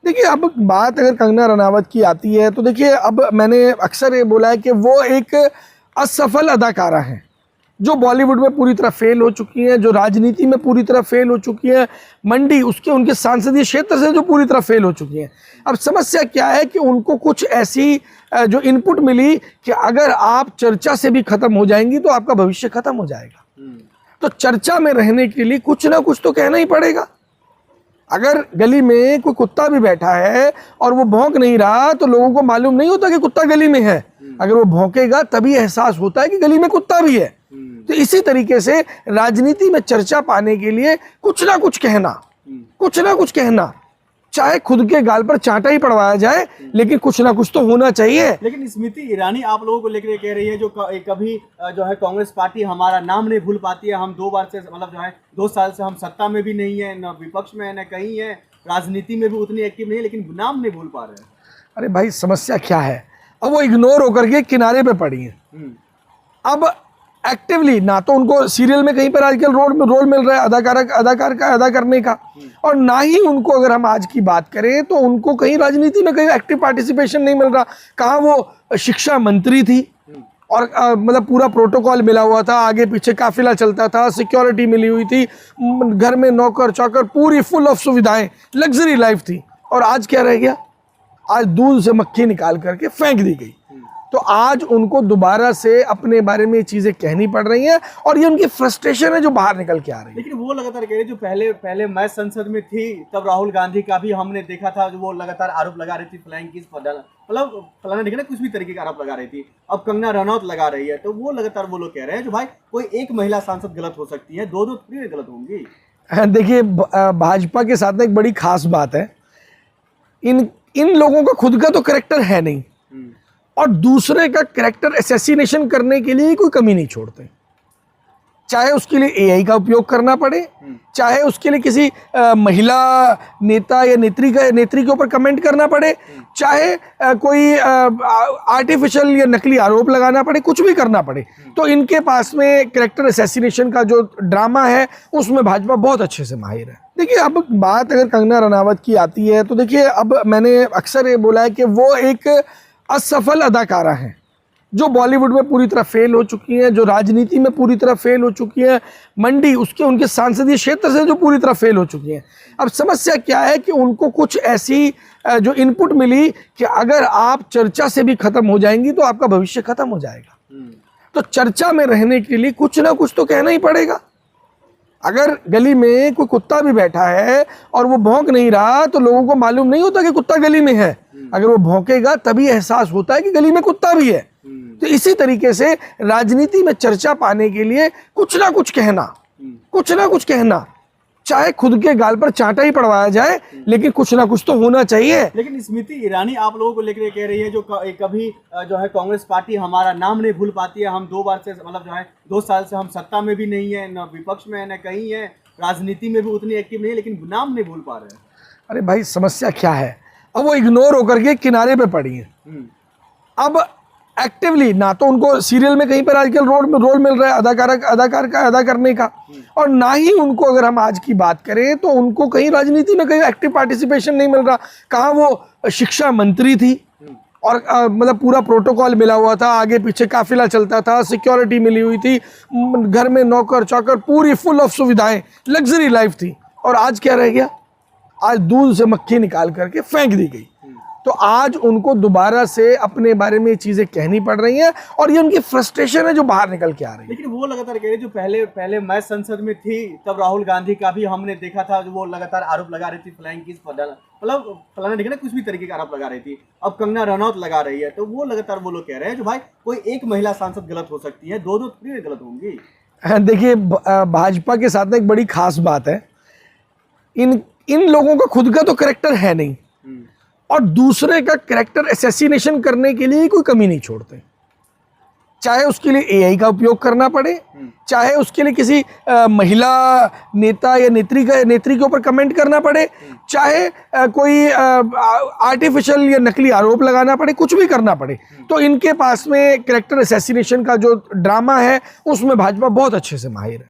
देखिए, अब बात अगर कंगना रनावत की आती है तो देखिए, अब मैंने अक्सर ये बोला है कि वो एक असफल अदाकारा हैं जो बॉलीवुड में पूरी तरह फेल हो चुकी हैं, जो राजनीति में पूरी तरह फेल हो चुकी हैं, मंडी उसके उनके सांसदीय क्षेत्र से जो पूरी तरह फेल हो चुकी हैं। अब समस्या क्या है कि उनको कुछ ऐसी जो इनपुट मिली कि अगर आप चर्चा से भी खत्म हो जाएंगी तो आपका भविष्य खत्म हो जाएगा। तो चर्चा में रहने के लिए कुछ ना कुछ तो कहना ही पड़ेगा। अगर गली में कोई कुत्ता भी बैठा है और वो भौंक नहीं रहा तो लोगों को मालूम नहीं होता कि कुत्ता गली में है। अगर वो भौंकेगा तभी एहसास होता है कि गली में कुत्ता भी है। तो इसी तरीके से राजनीति में चर्चा पाने के लिए कुछ ना कुछ कहना, चाहे खुद के गाल पर चांटा ही पड़वाया जाए, लेकिन कुछ ना कुछ तो होना चाहिए। लेकिन स्मृति ईरानी आप लोगों को लेकर कह रही है जो कभी जो है कांग्रेस पार्टी हमारा नाम नहीं भूल पाती है। हम 2 बार से मतलब जो है 2 साल से हम सत्ता में भी नहीं है, न विपक्ष में है, न कहीं है, राजनीति में भी उतनी एक्टिव नहीं है, लेकिन नाम नहीं भूल पा रहे हैं। अरे भाई, समस्या क्या है? अब वो इग्नोर होकर के किनारे पे पड़ी है। अब एक्टिवली ना तो उनको सीरियल में कहीं पर आजकल रोल मिल रहा है अदाकार का अदा करने का, और ना ही उनको अगर हम आज की बात करें तो उनको कहीं राजनीति में कहीं एक्टिव पार्टिसिपेशन नहीं मिल रहा। कहाँ वो शिक्षा मंत्री थी और मतलब पूरा प्रोटोकॉल मिला हुआ था, आगे पीछे काफिला चलता था, सिक्योरिटी मिली हुई थी, घर में नौकर चाकर, पूरी फुल ऑफ सुविधाएं, लग्जरी लाइफ थी। और आज क्या रह गया? आज दूध से मक्खी निकाल करके फेंक दी गई। तो आज उनको दोबारा से अपने बारे में चीजें कहनी पड़ रही हैं और ये उनकी फ्रस्ट्रेशन है जो बाहर निकल के आ रही है। लेकिन वो लगातार कह रहे जो पहले मैं संसद में थी तब राहुल गांधी का भी हमने देखा था जो वो लगातार आरोप लगा रही थी, फ्लाइंग किस मतलब फलाना ढिकाना कुछ भी तरीके का आरोप लगा रही थी। अब कंगना रनौत लगा रही है, तो वो लगातार वो लोग कह रहे हैं जो भाई कोई एक महिला सांसद गलत हो सकती है, दो थोड़ी गलत होंगी। देखिए, भाजपा के साथ में एक बड़ी खास बात है, इन लोगों का खुद का तो कैरेक्टर है नहीं और दूसरे का कैरेक्टर असैसिनेशन करने के लिए कोई कमी नहीं छोड़ते। चाहे उसके लिए एआई का उपयोग करना पड़े, चाहे उसके लिए किसी महिला नेता या नेत्री के ऊपर कमेंट करना पड़े, चाहे कोई आर्टिफिशियल या नकली आरोप लगाना पड़े, कुछ भी करना पड़े, तो इनके पास में कैरेक्टर असैसिनेशन का जो ड्रामा है उसमें भाजपा बहुत अच्छे से माहिर है। देखिए, अब बात अगर कंगना रनावत की आती है तो देखिए, अब मैंने अक्सर ये बोला है कि वो एक असफल अदाकारा हैं जो बॉलीवुड में पूरी तरह फेल हो चुकी हैं, जो राजनीति में पूरी तरह फेल हो चुकी हैं, मंडी उसके उनके सांसदीय क्षेत्र से जो पूरी तरह फेल हो चुकी हैं। अब समस्या क्या है कि उनको कुछ ऐसी जो इनपुट मिली कि अगर आप चर्चा से भी खत्म हो जाएंगी तो आपका भविष्य खत्म हो जाएगा। तो चर्चा में रहने के लिए कुछ ना कुछ तो कहना ही पड़ेगा। अगर गली में कोई कुत्ता भी बैठा है और वो भौंक नहीं रहा तो लोगों को मालूम नहीं होता कि कुत्ता गली में है। अगर वो भौंकेगा तभी एहसास होता है कि गली में कुत्ता भी है। तो इसी तरीके से राजनीति में चर्चा पाने के लिए कुछ ना कुछ कहना, चाहे खुद के गाल पर चांटा ही पड़वाया जाए, लेकिन कुछ ना कुछ तो होना चाहिए। लेकिन स्मृति ईरानी आप लोगों को लेकर कह रही है जो कभी जो है कांग्रेस पार्टी हमारा नाम नहीं भूल पाती है। हम 2 बार से मतलब जो है 2 साल से हम सत्ता में भी नहीं है, न विपक्ष में है, न कहीं है, राजनीति में भी उतनी एक्टिव नहीं है, लेकिन नाम नहीं भूल पा रहे हैं। अरे भाई, समस्या क्या है? अब वो इग्नोर होकर के किनारे पे पड़ी है। अब एक्टिवली ना तो उनको सीरियल में कहीं पर आजकल रोल मिल रहा है अदाकार का अदा करने का, और ना ही उनको अगर हम आज की बात करें तो उनको कहीं राजनीति में कहीं एक्टिव पार्टिसिपेशन नहीं मिल रहा। कहाँ वो शिक्षा मंत्री थी और मतलब पूरा प्रोटोकॉल मिला हुआ था, आगे पीछे काफिला चलता था, सिक्योरिटी मिली हुई थी, घर में नौकर चाकर, पूरी फुल ऑफ सुविधाएं, लग्जरी लाइफ थी। और आज क्या रह गया? आज दूध से मक्खी निकाल करके फेंक दी गई। तो आज उनको दोबारा से अपने बारे में चीजें कहनी पड़ रही हैं और ये उनकी फ्रस्ट्रेशन है जो बाहर निकल के आ रही है। लेकिन वो लगातार कह रहे जो पहले मैं संसद में थी तब राहुल गांधी का भी हमने देखा था जो वो लगातार आरोप लगा रही थी, फ्लाइंग किस मतलब फलाना ढिकाना कुछ भी तरीके का आरोप लगा रही थी। अब कंगना रनौत लगा रही है, तो वो लगातार वो लोग कह रहे हैं जो भाई कोई एक महिला सांसद गलत हो सकती है, दो थोड़ी गलत होंगी। देखिए, भाजपा के साथ में एक बड़ी खास बात है, इन लोगों का खुद का तो कैरेक्टर है नहीं और दूसरे का कैरेक्टर असैसिनेशन करने के लिए कोई कमी नहीं छोड़ते। चाहे उसके लिए एआई का उपयोग करना पड़े, चाहे उसके लिए किसी महिला नेता या नेत्री के ऊपर कमेंट करना पड़े, चाहे कोई आर्टिफिशियल या नकली आरोप लगाना पड़े, कुछ भी करना पड़े, तो इनके पास में कैरेक्टर असैसिनेशन का जो ड्रामा है उसमें भाजपा बहुत अच्छे से माहिर है।